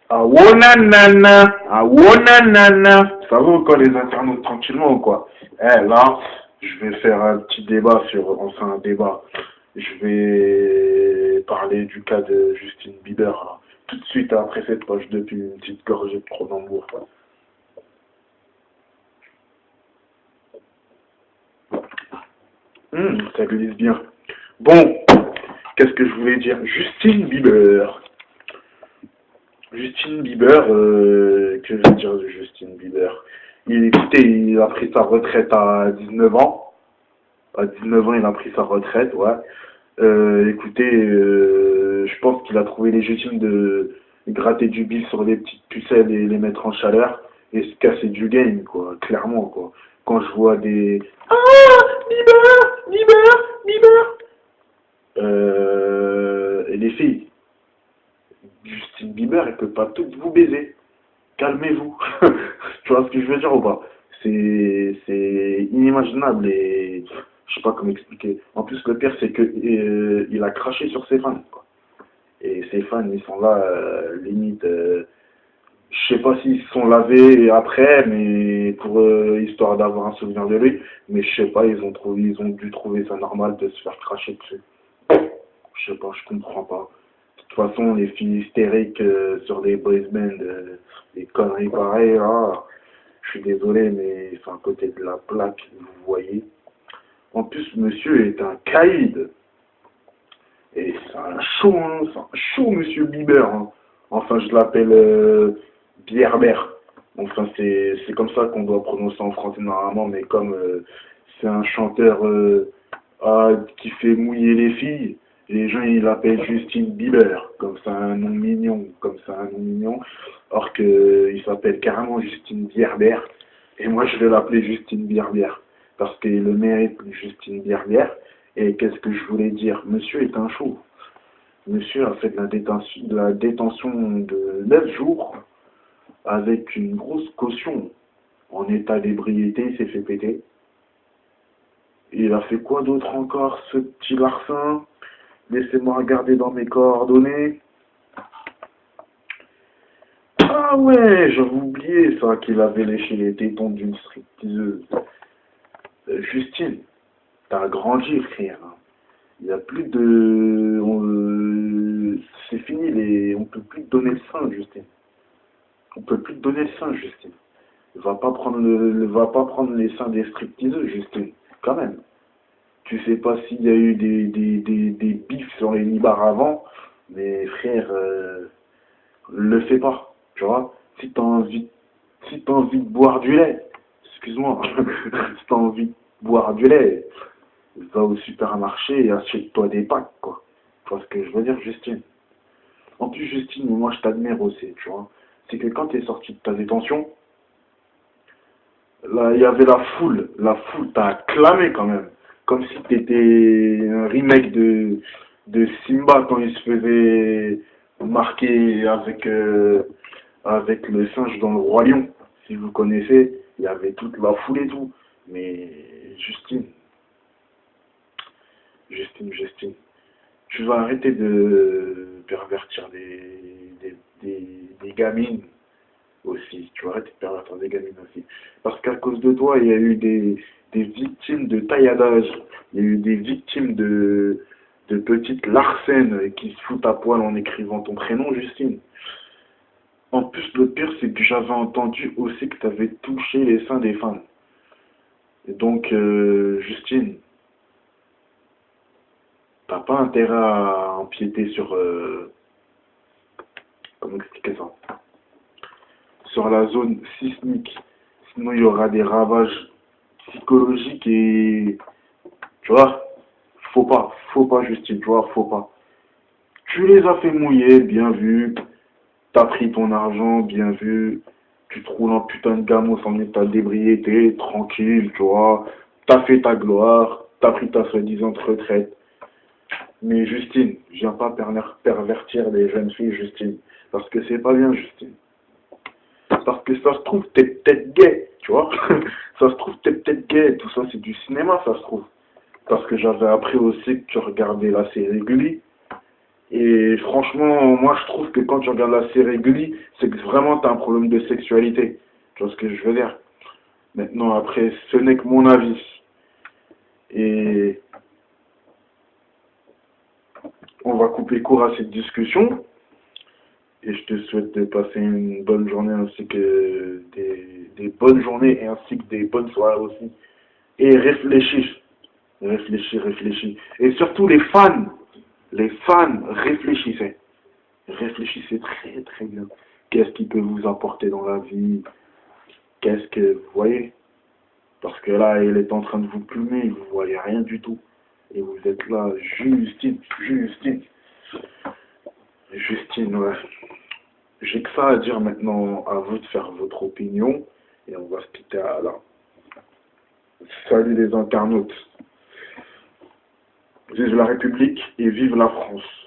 Ah wonanana, ah wonanana. Ça va quoi les internautes tranquillement ou quoi? Eh là, je vais faire un petit débat sur, enfin un débat. Je vais parler du cas de Justin Bieber là. Tout de suite après cette poche de pub, une petite gorgée de Cronenbourg. Ça glisse bien. Bon, qu'est-ce que je voulais dire? Justin Bieber. Justin Bieber, que je veux dire de Justin Bieber? Écoutez, il a pris sa retraite à 19 ans. À 19 ans, il a pris sa retraite, ouais. Écoutez, je pense qu'il a trouvé légitime de gratter du bif sur les petites pucelles et les mettre en chaleur et se casser du game, quoi, clairement, quoi. Quand je vois des... Ah, Bieber, Bieber, Bieber. Et les filles, Justin Bieber, elle peut pas toutes vous baiser. Calmez-vous. Tu vois ce que je veux dire ou pas? C'est inimaginable et je sais pas comment expliquer. En plus, le pire, c'est que il a craché sur ses fans, quoi. Et ses fans, ils sont là, limite, je sais pas s'ils se sont lavés après, mais pour histoire d'avoir un souvenir de lui, mais je sais pas, ils ont dû trouver ça normal de se faire cracher dessus. Je sais pas, je comprends pas. De toute façon, les filles hystériques sur des boys bands, des conneries pareilles, là, je suis désolé, mais c'est à côté de la plaque, vous voyez. En plus, monsieur est un caïd. Et c'est un chaud, hein, c'est un chaud, monsieur Bieber. Hein. Enfin, je l'appelle Bierber. Enfin, c'est comme ça qu'on doit prononcer en français normalement, mais comme c'est un chanteur qui fait mouiller les filles, les gens ils l'appellent Justin Bieber, comme ça un nom mignon, comme ça un nom mignon, alors qu'il s'appelle carrément Justin Bierber, et moi je vais l'appeler Justin Bierber, parce qu'il le mérite, Justin Bierber, et qu'est-ce que je voulais dire? Monsieur est un chou. Monsieur a fait de la détention de 9 jours avec une grosse caution en état d'ébriété, il s'est fait péter. Il a fait quoi d'autre encore, ce petit larcin? Laissez-moi regarder dans mes coordonnées. Ah ouais, j'avais oublié ça, qu'il avait léché les tétons d'une stripteaseuse. Justine, t'as grandi, frère. Il n'y a plus de... c'est fini, on peut plus te donner le sein, Justine. On peut plus te donner le sein, Justine. Va pas prendre les seins des stripteaseux, Justine. Quand même. Tu sais pas s'il y a eu des bifs sur les nibards avant, mais frère, le fais pas, tu vois. Si t'as envie de boire du lait, excuse-moi, si t'as envie de boire du lait, va au supermarché et achète-toi des packs, quoi. Tu vois ce que je veux dire, Justine. En plus, Justine, moi je t'admire aussi, tu vois. C'est que quand t'es sorti de ta détention, là, il y avait la foule t'a acclamé quand même. Comme si t'étais un remake de Simba quand il se faisait marquer avec le singe dans le Roi Lion. Si vous connaissez, il y avait toute la foule et tout. Mais Justine, Justine, tu vas arrêter de pervertir des gamines aussi. Tu vas arrêter de pervertir des gamines aussi. Parce qu'à cause de toi, il y a eu des victimes de tailladage. Il y a eu des victimes de petites larcènes qui se foutent à poil en écrivant ton prénom, Justine. En plus, le pire, c'est que j'avais entendu aussi que tu avais touché les seins des femmes. Et donc, Justine, t'as pas intérêt à empiéter sur... comment expliquer ça? Sur la zone sismique. Sinon, il y aura des ravages psychologiques et... Tu vois, faut pas, Justine, tu vois, faut pas. Tu les as fait mouiller, bien vu. T'as pris ton argent, bien vu. Tu te roules en putain de gamos en état d'ébriété, tranquille, tu vois. T'as fait ta gloire, t'as pris ta soi-disant retraite. Mais Justine, viens pas pervertir les jeunes filles, Justine. Parce que c'est pas bien, Justine. Parce que ça se trouve, t'es peut-être gay, tu vois. Ça se trouve, t'es peut-être gay. Tout ça, c'est du cinéma, ça se trouve. Parce que j'avais appris aussi que tu regardais la série Gulli. Et franchement, moi je trouve que quand tu regardes la série Glee, c'est que vraiment tu as un problème de sexualité. Tu vois ce que je veux dire? Maintenant, après, ce n'est que mon avis. Et on va couper court à cette discussion. Et je te souhaite de passer une bonne journée ainsi que des bonnes journées et ainsi que des bonnes soirées aussi. Et réfléchis, réfléchis, réfléchis. Et surtout les fans, réfléchissez. Réfléchissez très très bien. Qu'est-ce qui peut vous apporter dans la vie? Qu'est-ce que vous voyez? Parce que là, il est en train de vous plumer, vous voyez rien du tout. Et vous êtes là, Justine, Justine, Justine, ouais. J'ai que ça à dire maintenant, à vous de faire votre opinion. Et on va se quitter à là. Salut les internautes. Vive la République et vive la France.